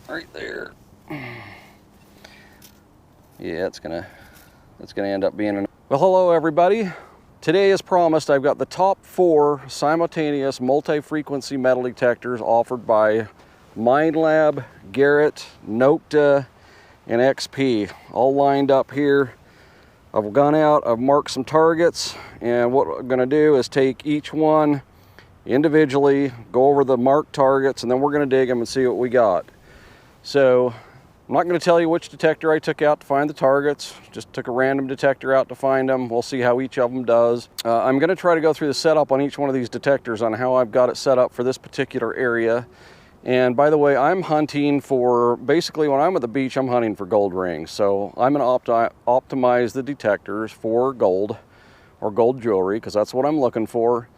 right there. Yeah, it's gonna end up being an... Well, hello everybody. Today, as promised, I've got the top 4 simultaneous multi-frequency metal detectors offered by Minelab, Garrett, Nokta, and XP, all lined up here. I've gone out, I've marked some targets, and what I'm gonna do is take each one individually, go over the marked targets, and then we're gonna dig them and see what we got. So I'm not going to tell you which detector I took out to find the targets. Just took a random detector out to find them. We'll see how each of them does. I'm going to try to go through the setup on each one of these detectors on how I've got it set up for this particular area. And by the way, I'm hunting for, basically when I'm at the beach, I'm hunting for gold rings. So I'm going to optimize the detectors for gold or gold jewelry, because that's what I'm looking for.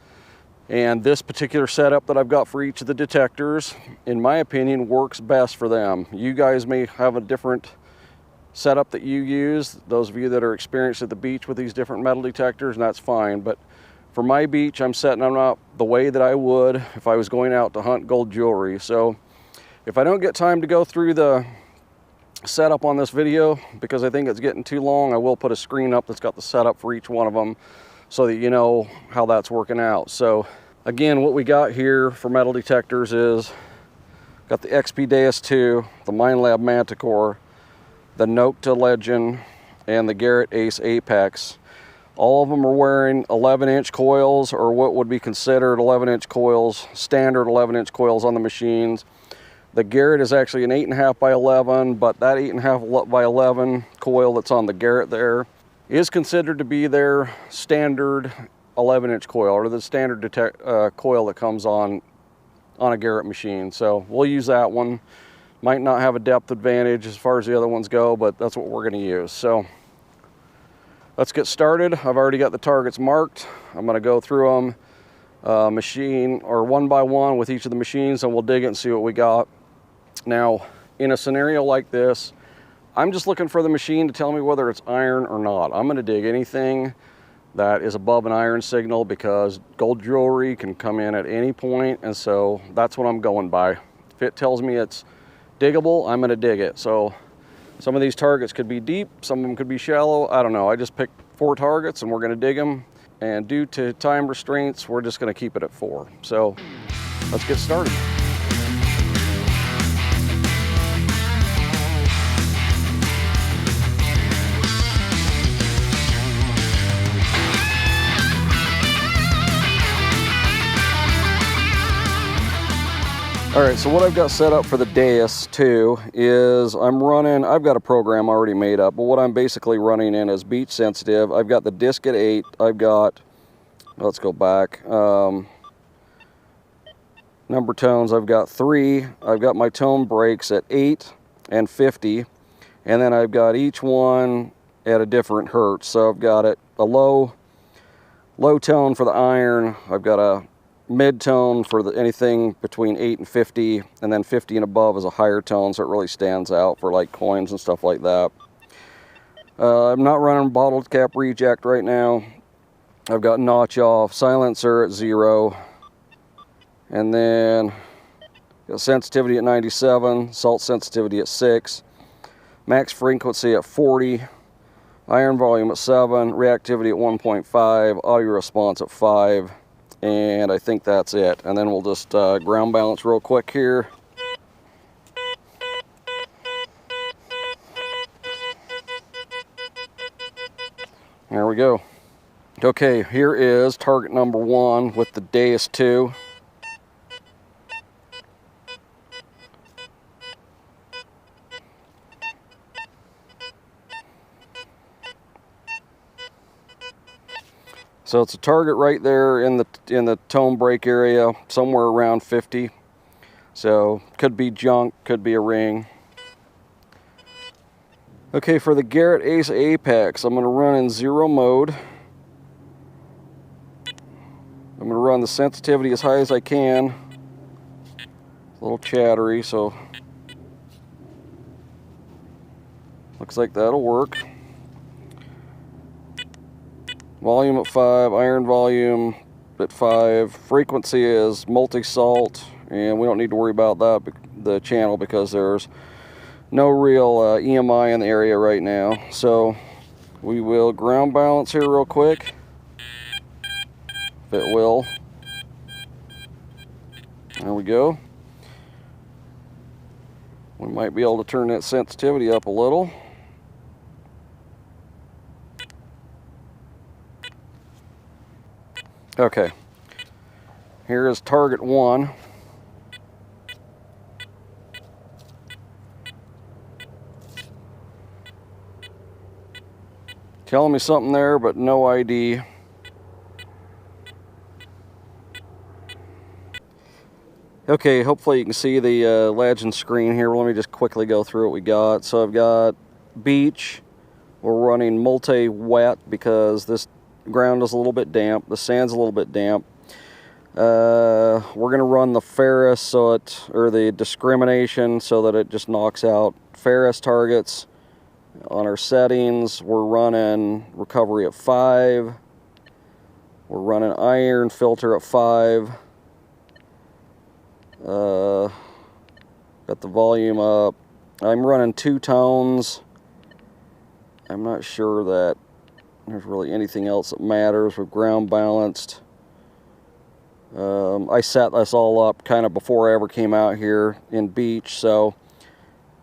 And this particular setup that I've got for each of the detectors, in my opinion, works best for them. You guys may have a different setup that you use, those of you that are experienced at the beach with these different metal detectors, and that's fine. But for my beach, I'm setting them up the way that I would if I was going out to hunt gold jewelry. So if I don't get time to go through the setup on this video, because I think it's getting too long, I will put a screen up that's got the setup for each one of them, so that you know how that's working out. So again, what we got here for metal detectors is got the XP Deus II, the Minelab Manticore, the Nokta Legend, and the Garrett Ace Apex. All of them are wearing 11-inch coils, or what would be considered 11-inch coils, standard 11-inch coils on the machines. The Garrett is actually an 8.5 by 11, but that 8.5 by 11 coil that's on the Garrett there is considered to be their standard 11-inch coil, or the standard coil that comes on a Garrett machine. So we'll use that one. Might not have a depth advantage as far as the other ones go, but that's what we're going to use. So let's get started. I've already got the targets marked. I'm going to go through them machine or one by one with each of the machines, and we'll dig it and see what we got. Now, in a scenario like this, I'm just looking for the machine to tell me whether it's iron or not. I'm going to dig anything that is above an iron signal, because gold jewelry can come in at any point, and so that's what I'm going by. If it tells me it's diggable, I'm going to dig it. So some of these targets could be deep, some of them could be shallow, I don't know. I just picked 4 targets and we're going to dig them, and due to time restraints, we're just going to keep it at 4. So let's get started. All right, so what I've got set up for the Deus II is I've got a program already made up, but what I'm basically running in is beach sensitive. I've got the disc at 8, I've got, let's go back, number tones, I've got 3, I've got my tone breaks at 8 and 50, and then I've got each one at a different hertz. So I've got it a low tone for the iron, I've got a mid-tone for anything between 8 and 50, and then 50 and above is a higher tone, so it really stands out for like coins and stuff like that. I'm not running bottle cap reject right now. I've got notch off, silencer at 0, and then got sensitivity at 97, salt sensitivity at 6, max frequency at 40, iron volume at 7, reactivity at 1.5, audio response at 5, and I think that's it. And then we'll just ground balance real quick here. There we go. Okay, here is target number 1 with the Deus II. So it's a target right there in the tone break area, somewhere around 50. So could be junk, could be a ring. Okay, for the Garrett Ace Apex, I'm going to run in 0 mode. I'm going to run the sensitivity as high as I can. It's a little chattery, so looks like that'll work. Volume at 5, iron volume at 5. Frequency is multi-salt and we don't need to worry about that, the channel, because there's no real EMI in the area right now. So we will ground balance here real quick, if it will. There we go. We might be able to turn that sensitivity up a little. Okay, here is target 1. Telling me something there, but no ID. Okay, hopefully you can see the legend screen here. Let me just quickly go through what we got. So I've got beach. We're running multi-wet because this ground is a little bit damp. The sand's a little bit damp. We're going to run the ferrous, or the discrimination, so that it just knocks out ferrous targets. On our settings, we're running recovery at 5. We're running iron filter at 5. Got the volume up. I'm running 2 tones. I'm not sure that there's really anything else that matters. We've ground balanced. I set this all up kind of before I ever came out here in beach, so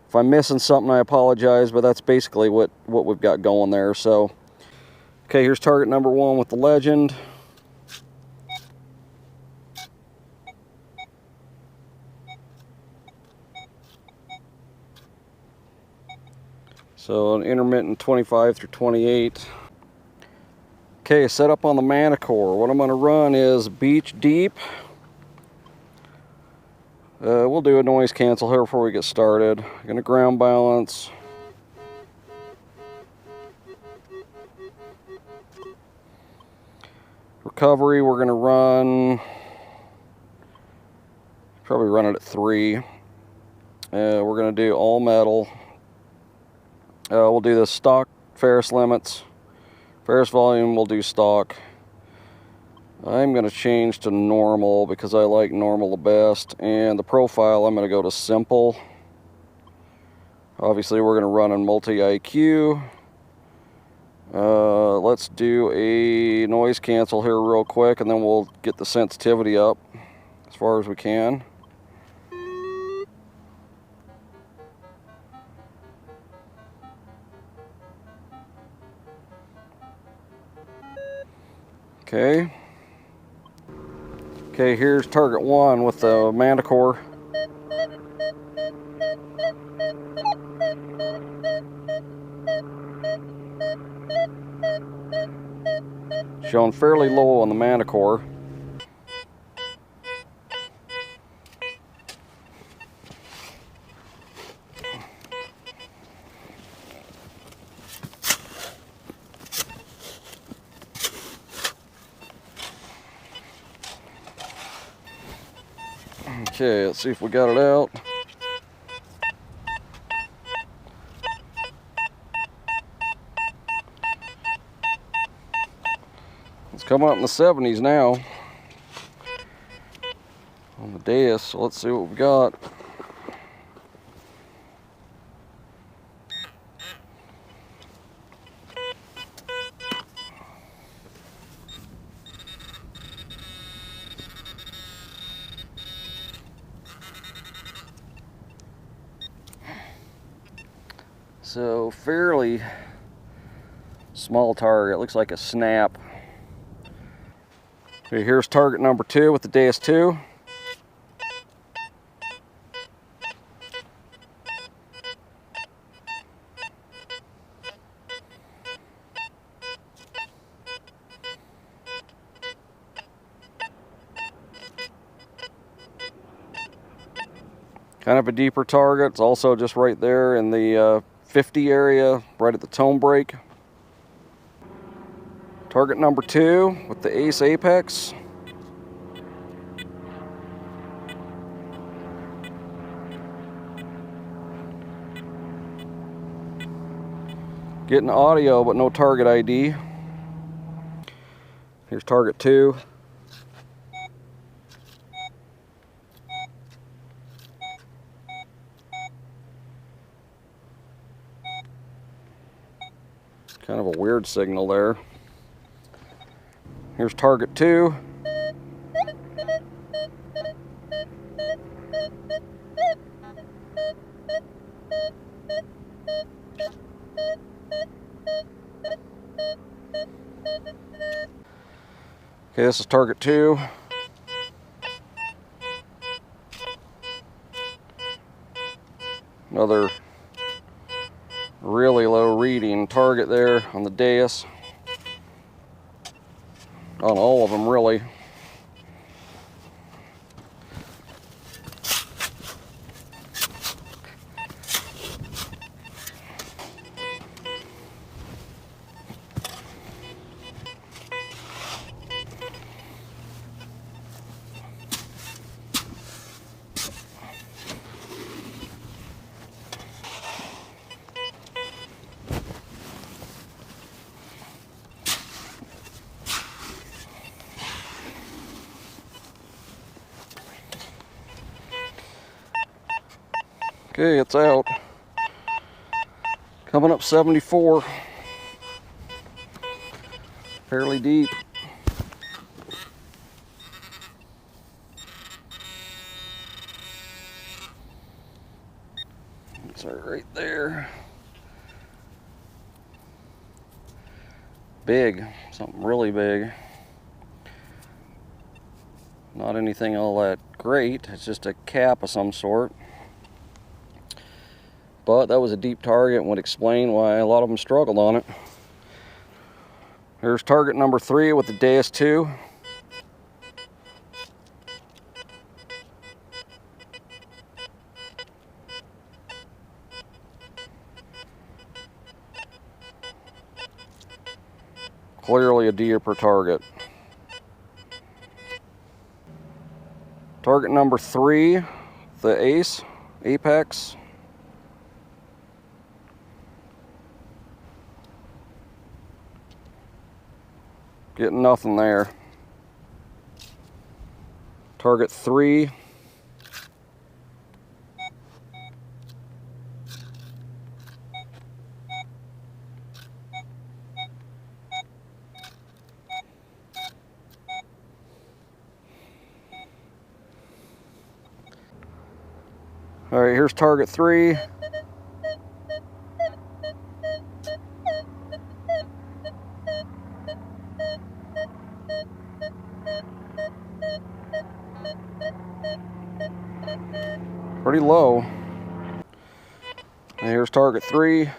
if I'm missing something, I apologize, but that's basically what we've got going there. So, okay, here's target number 1 with the legend. So an intermittent 25 through 28. Okay, set up on the Manticore. What I'm going to run is beach deep. We'll do a noise cancel here before we get started. I'm going to ground balance. Recovery, we're going to run, probably run it at 3. We're going to do all metal. We'll do the stock ferrous limits. Ferrous volume, we'll do stock. I'm going to change to normal because I like normal the best. And the profile, I'm going to go to simple. Obviously, we're going to run on multi-IQ. Let's do a noise cancel here real quick, and then we'll get the sensitivity up as far as we can. Okay. Okay, here's target 1 with the Manticore. Showing fairly low on the Manticore. Okay, let's see if we got it out. It's come up in the 70s now on the Deus, so let's see what we got. So fairly small target, looks like a snap. Okay, here's target number 2 with the Deus II. Kind of a deeper target. It's also just right there in the 50 area, right at the tone break. Target number 2 with the Ace Apex. Getting audio, but no target ID. Here's target 2. Kind of a weird signal there. Here's target 2. Okay, this is target 2. Another really low reading target there on the Deus. On all of them, really. Okay, it's out. Coming up 74. Fairly deep. It's right there. Big, something really big. Not anything all that great, it's just a cap of some sort. But that was a deep target and would explain why a lot of them struggled on it. Here's target number 3 with the Deus II. Clearly a deeper target. Target number 3, the Ace Apex. Getting nothing there. Target 3. All right, here's target 3. Pretty low. And here's target 3.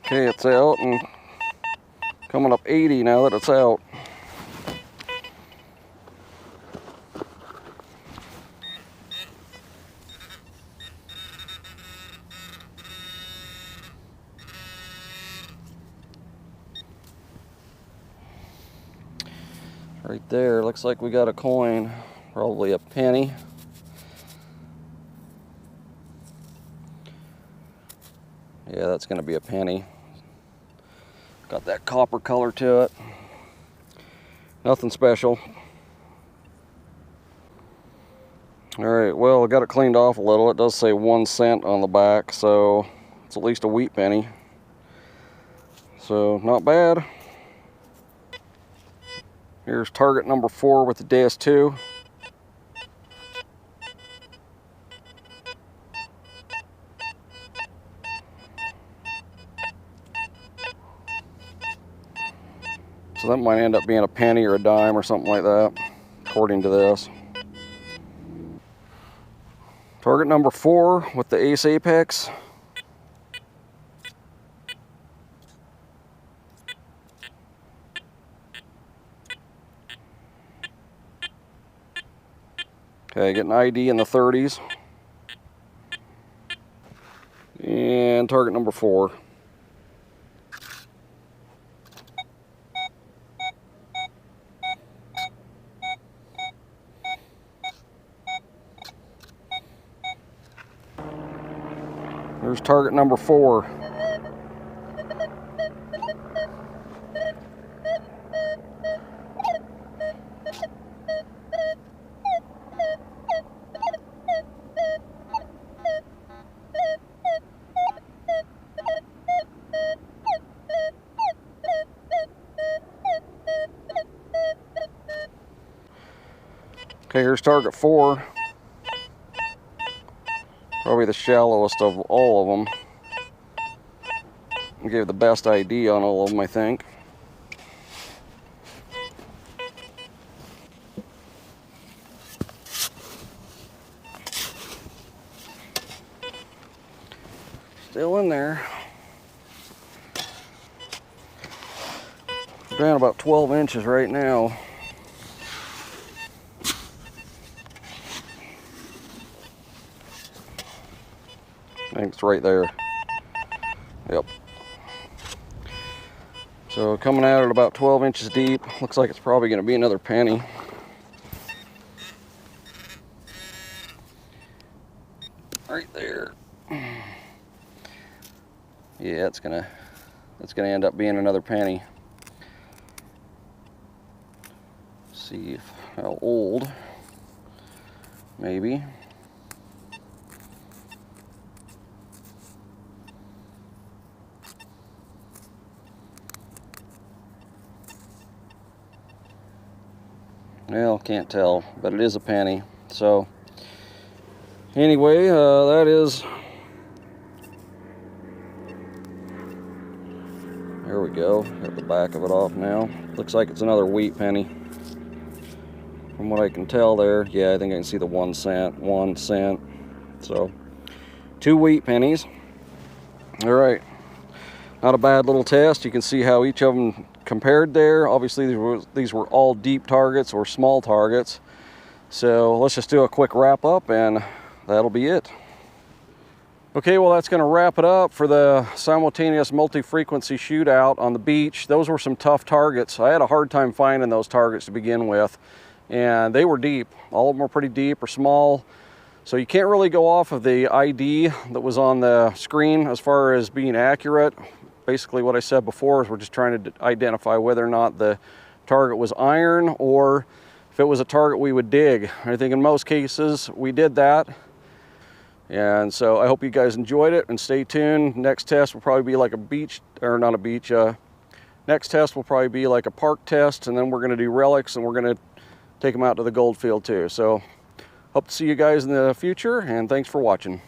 Okay, it's out and coming up 80 now that it's out. Right there, looks like we got a coin, probably a penny. Yeah, that's gonna be a penny. Got that copper color to it. Nothing special. All right, well, I got it cleaned off a little. It does say 1 cent on the back, so it's at least a wheat penny. So, not bad. Here's target number 4 with the Deus II. So that might end up being a penny or a dime or something like that, according to this. Target number 4 with the Ace Apex. Okay, getting ID in the 30s. on target number 4. There's target number 4. Okay, here's target 4. Probably the shallowest of all of them. I gave the best ID on all of them, I think. Still in there. Down about 12 inches right now. I think it's right there. Yep. So coming out at about 12 inches deep. Looks like it's probably going to be another penny. Right there. Yeah, it's gonna end up being another penny. See if, how old. Maybe. Well, can't tell, but it is a penny. So, anyway, that is. There we go. Got the back of it off now. Looks like it's another wheat penny. From what I can tell there, yeah, I think I can see the 1 cent, 1 cent. So, 2 wheat pennies. All right. Not a bad little test. You can see how each of them compared there. Obviously, these were all deep targets or small targets. So let's just do a quick wrap up and that'll be it. Okay, well, that's going to wrap it up for the simultaneous multi-frequency shootout on the beach. Those were some tough targets. I had a hard time finding those targets to begin with, and they were deep. All of them were pretty deep or small. So you can't really go off of the ID that was on the screen as far as being accurate. Basically what I said before is we're just trying to identify whether or not the target was iron or if it was a target we would dig. I think in most cases we did that. And so I hope you guys enjoyed it and stay tuned. Next test will probably be like a beach, or not a beach. Next test will probably be like a park test, and then we're gonna do relics and we're gonna take them out to the gold field too. So hope to see you guys in the future, and thanks for watching.